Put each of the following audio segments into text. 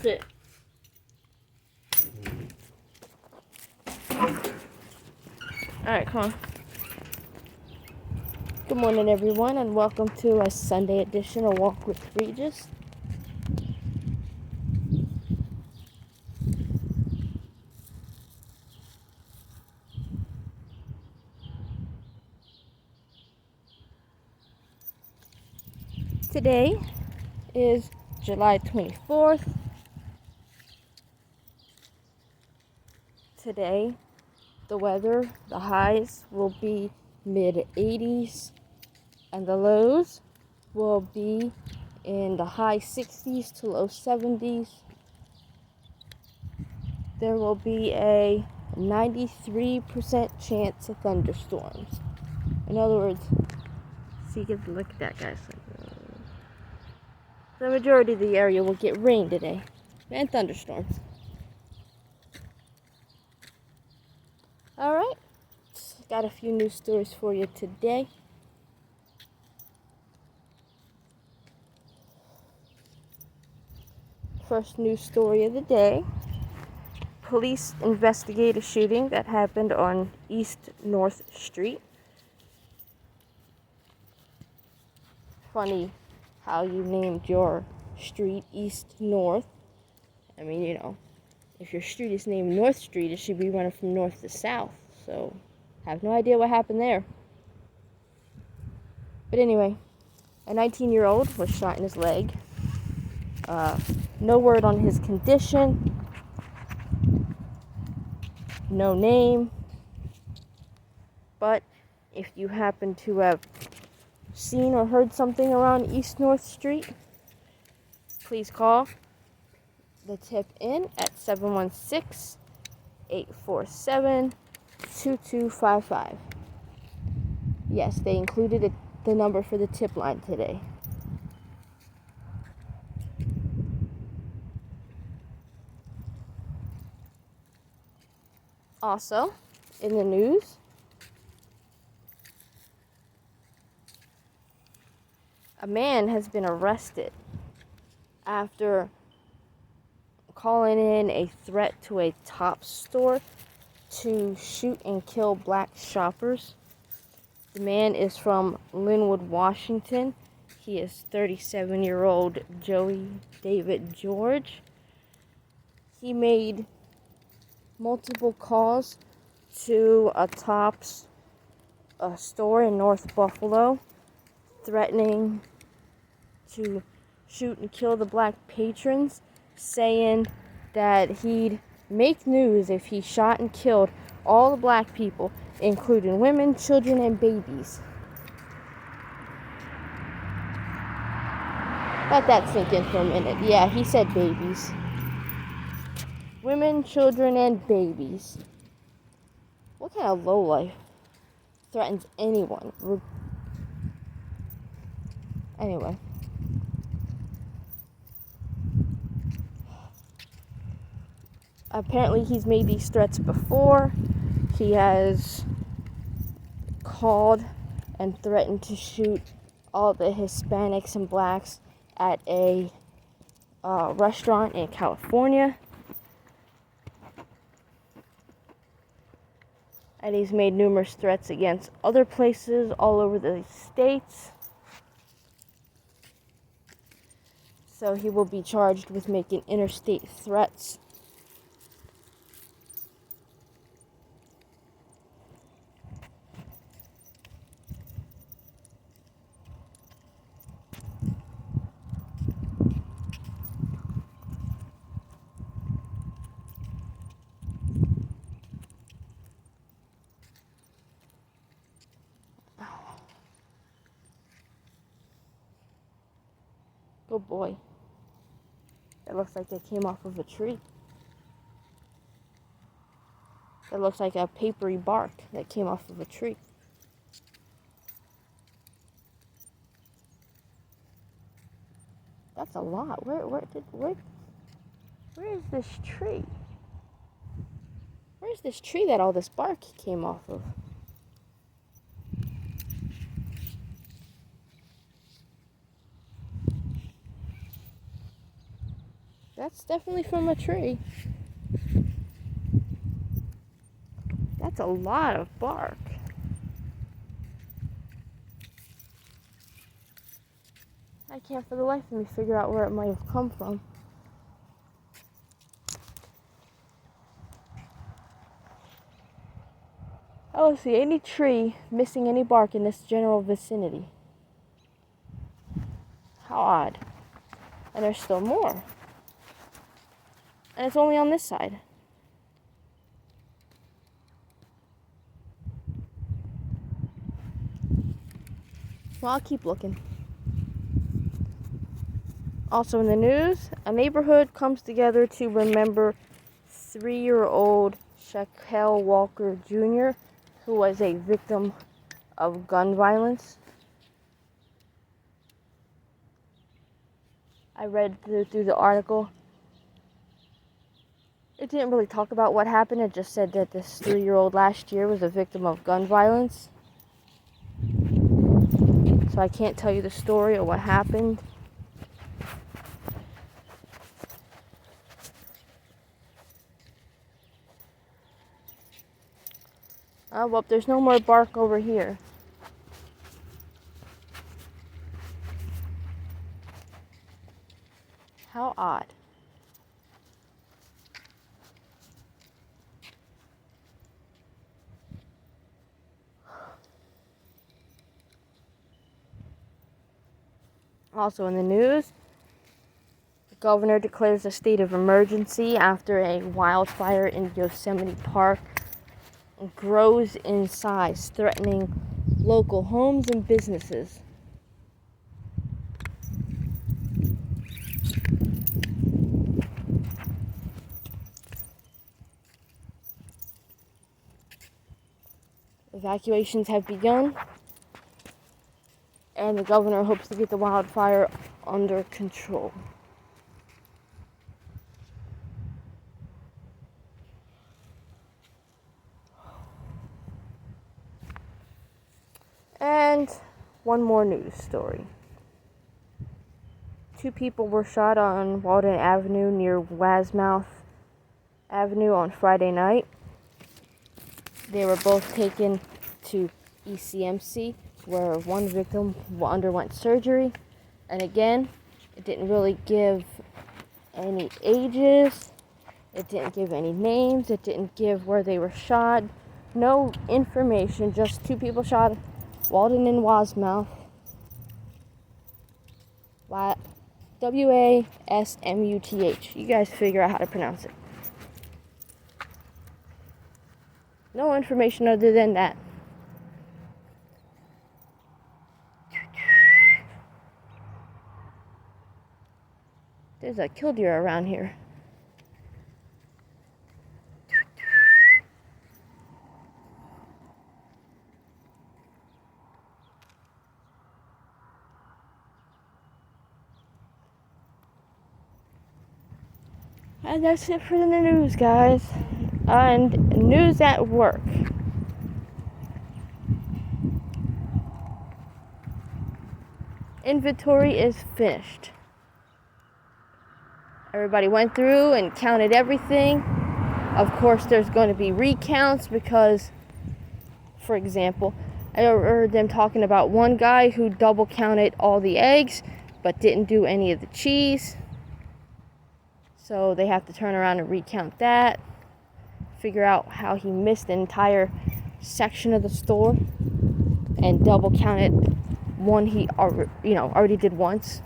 Sit. Alright, come on. Good morning, everyone, and welcome to a Sunday edition of Walk with Regis. Today is July 24th. Today, the weather, the highs will be mid-80s, and the lows will be in the high 60s to low 70s. There will be a 93% chance of thunderstorms. In other words, see, look at that, guys. The majority of the area will get rain today and thunderstorms. Alright, got a few news stories for you today. First news story of the day. Police investigate a shooting that happened on East North Street. Funny how you named your street East North. I mean, you know, if your street is named North Street, it should be running from north to south. So, I have no idea what happened there. But anyway, a 19-year-old was shot in his leg. No word on his condition. No name. But if you happen to have seen or heard something around East North Street, please call the tip in at 716-847-2255. Yes, they included the number for the tip line today. Also, in the news, a man has been arrested after calling in a threat to a Tops store to shoot and kill black shoppers. The man is from Linwood, Washington. He is 37-year-old Joey David George. He made multiple calls to a Tops store in North Buffalo, threatening to shoot and kill the black patrons, saying that he'd make news if he shot and killed all the black people, including women, children, and babies. Let that sink in for a minute. Yeah, he said babies. Women, children, and babies. What kind of lowlife threatens anyone? Anyway. Apparently he's made these threats before. He has called and threatened to shoot all the Hispanics and blacks at a restaurant in California. And he's made numerous threats against other places all over the states. So he will be charged with making interstate threats. Good boy. That looks like it came off of a tree. That looks like a papery bark that came off of a tree. That's a lot. Where is this tree? Where's this tree that all this bark came off of? That's definitely from a tree. That's a lot of bark. I can't for the life of me figure out where it might have come from. I don't see any tree missing any bark in this general vicinity. How odd. And there's still more. And it's only on this side. Well, I'll keep looking. Also in the news, a neighborhood comes together to remember 3-year-old Shaquille Walker Jr., who was a victim of gun violence. I read through the article. It didn't really talk about what happened. It just said that this 3-year-old last year was a victim of gun violence. So I can't tell you the story or what happened. Well, there's no more bark over here. How odd. Also in the news, the governor declares a state of emergency after a wildfire in Yosemite Park grows in size, threatening local homes and businesses. Evacuations have begun, and the governor hopes to get the wildfire under control. And one more news story. 2 people were shot on Walden Avenue near Wasmouth Avenue on Friday night. They were both taken to ECMC, where one victim underwent surgery. And again, it didn't really give any ages. It didn't give any names. It didn't give where they were shot. No information, just 2 people shot Walden and Wasmouth. Wasmuth. You guys figure out how to pronounce it. No information other than that. There's a killdeer around here. And that's it for the news, guys. And news at work. Inventory is finished. Everybody went through and counted everything. Of course, there's going to be recounts because, for example, I heard them talking about one guy who double counted all the eggs but didn't do any of the cheese. So they have to turn around and recount that. Figure out how he missed an entire section of the store and double counted one he already did once.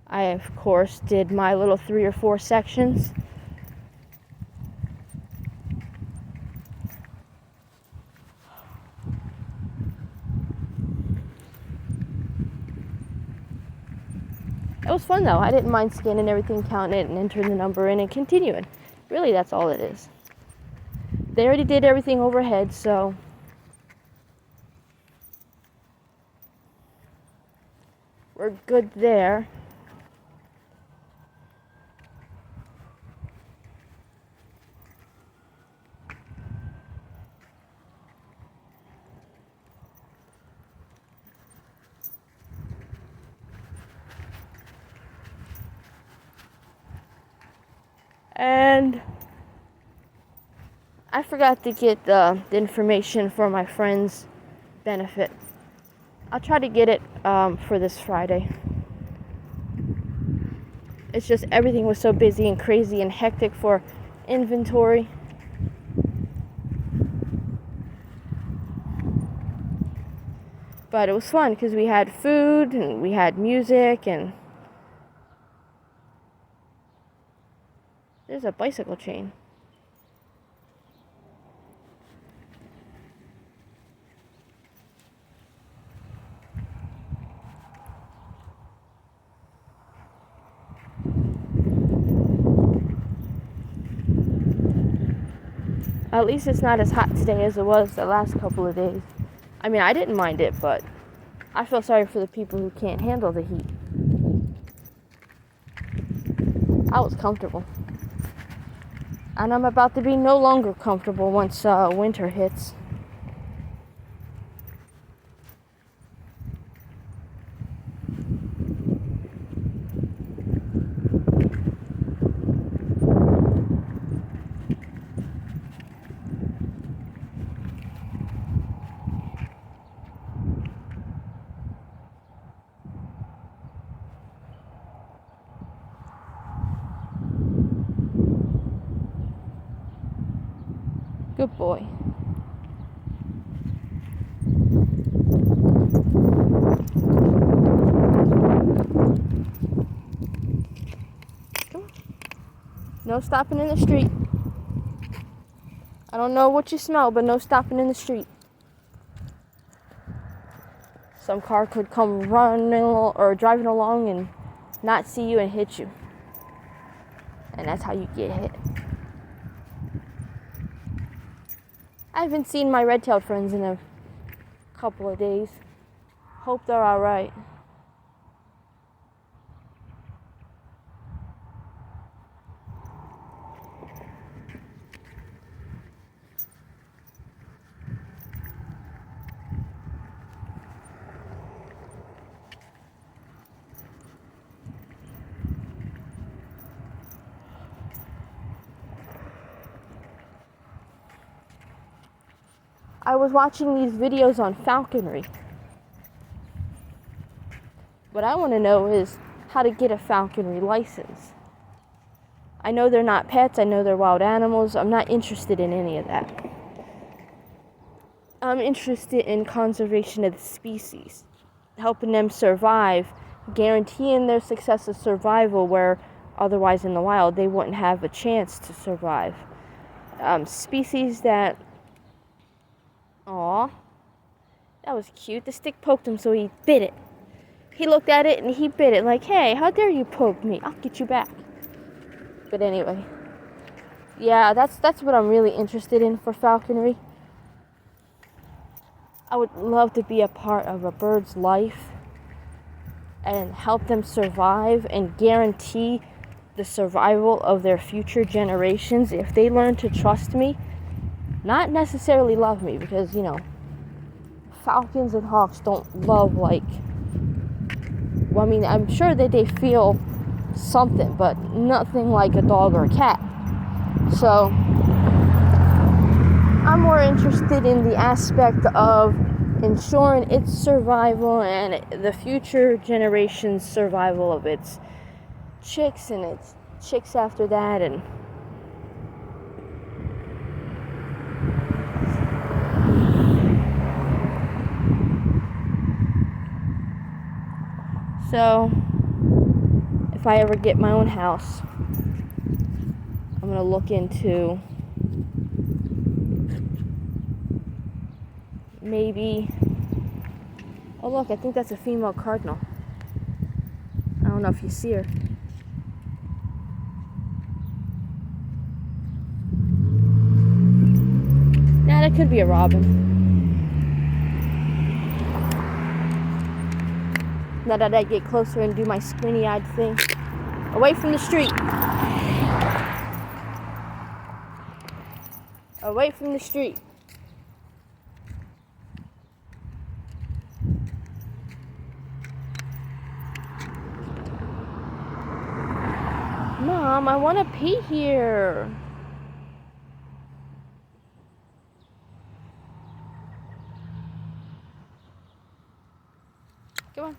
I, of course, did my little 3 or 4 sections. It was fun, though. I didn't mind scanning everything, counting it, and entering the number in and continuing. Really, that's all it is. They already did everything overhead, so we're good there. And I forgot to get the information for my friend's benefit. I'll try to get it for this Friday. It's just everything was so busy and crazy and hectic for inventory. But it was fun because we had food and we had music and there's a bicycle chain. At least it's not as hot today as it was the last couple of days. I mean, I didn't mind it, but I feel sorry for the people who can't handle the heat. I was comfortable. And I'm about to be no longer comfortable once winter hits. Good boy. Come on. No stopping in the street. I don't know what you smell, but no stopping in the street. Some car could come running or driving along and not see you and hit you. And that's how you get hit. I haven't seen my red-tailed friends in a couple of days. Hope they're alright. I was watching these videos on falconry. What I want to know is how to get a falconry license. I know they're not pets. I know they're wild animals. I'm not interested in any of that. I'm interested in conservation of the species, helping them survive, guaranteeing their success of survival where otherwise in the wild they wouldn't have a chance to survive. Species that... Aw, that was cute. The stick poked him, so he bit it. He looked at it and he bit it like, hey, how dare you poke me? I'll get you back. But anyway, yeah, that's what I'm really interested in for falconry. I would love to be a part of a bird's life and help them survive and guarantee the survival of their future generations if they learn to trust me. Not necessarily love me, because, you know, falcons and hawks don't love like... Well, I mean, I'm sure that they feel something, but nothing like a dog or a cat. So, I'm more interested in the aspect of ensuring its survival and the future generation's survival of its chicks and its chicks after that, and... So, if I ever get my own house, I'm going to look into maybe... Oh, look, I think that's a female cardinal. I don't know if you see her. Yeah, that could be a robin. Now that I get closer and do my squinty-eyed thing. Away from the street. Away from the street. Mom, I want to pee here. Come on.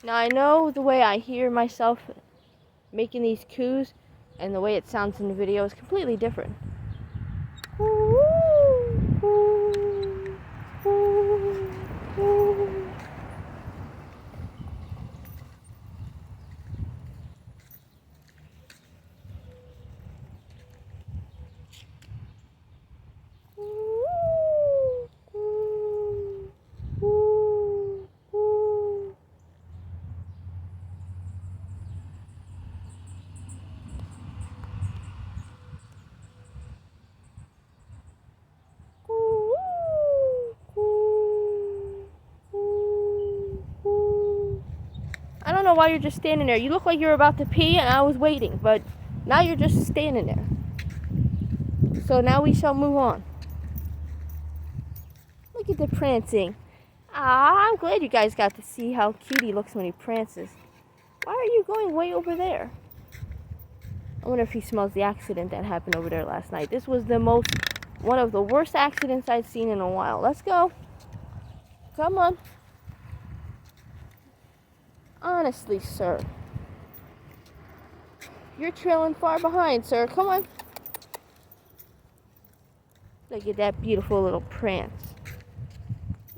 Now I know the way I hear myself making these coos and the way it sounds in the video is completely different. I don't know why you're just standing there. You look like you're about to pee and I was waiting, but now you're just standing there. So now we shall move on. Look at the prancing. I'm glad you guys got to see how cute he looks when he prances. Why are you going way over there? I wonder if he smells the accident that happened over there last night. This was one of the worst accidents I've seen in a while. Let's go. Come on. Honestly, sir. You're trailing far behind, sir. Come on. Look at that beautiful little prance.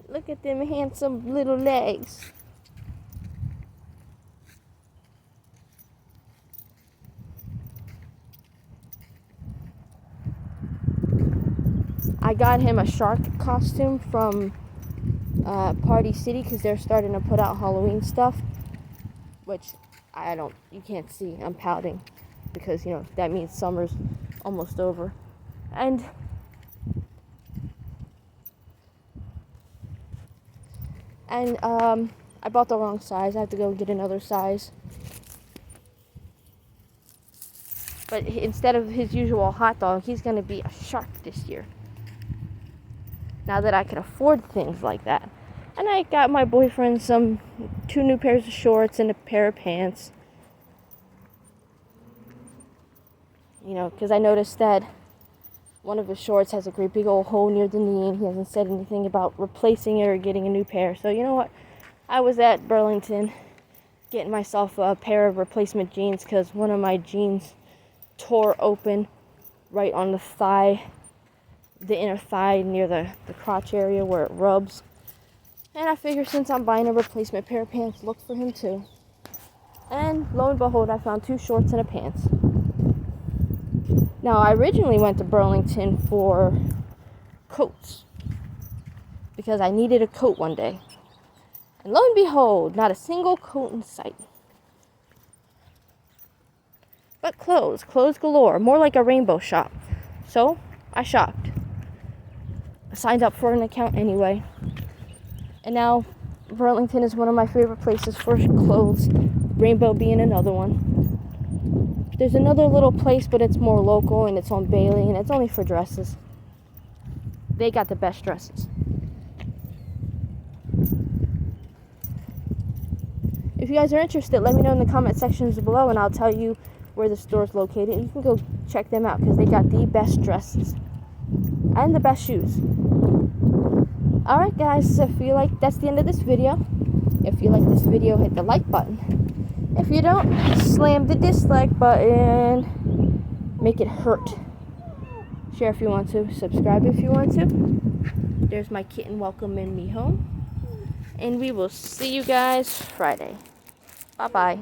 Look at them handsome little legs. I got him a shark costume from Party City because they're starting to put out Halloween stuff, which you can't see. I'm pouting because, that means summer's almost over. And I bought the wrong size. I have to go get another size. But instead of his usual hot dog, he's going to be a shark this year. Now that I can afford things like that. And I got my boyfriend 2 new pairs of shorts and a pair of pants. Because I noticed that one of his shorts has a great big old hole near the knee, and he hasn't said anything about replacing it or getting a new pair. So you know what? I was at Burlington getting myself a pair of replacement jeans because one of my jeans tore open right on the thigh, the inner thigh near the crotch area where it rubs. And I figured since I'm buying a replacement pair of pants, look for him too. And lo and behold, I found 2 shorts and a pants. Now, I originally went to Burlington for coats because I needed a coat one day. And lo and behold, not a single coat in sight. But clothes galore, more like a rainbow shop. So, I shopped. I signed up for an account anyway. And now, Burlington is one of my favorite places for clothes, Rainbow being another one. There's another little place, but it's more local, and it's on Bailey, and it's only for dresses. They got the best dresses. If you guys are interested, let me know in the comment sections below, and I'll tell you where the store is located. You can go check them out, because they got the best dresses. And the best shoes. Alright guys, if you like, that's the end of this video. If you like this video, hit the like button. If you don't, slam the dislike button. Make it hurt. Share if you want to. Subscribe if you want to. There's my kitten welcoming me home. And we will see you guys Friday. Bye-bye.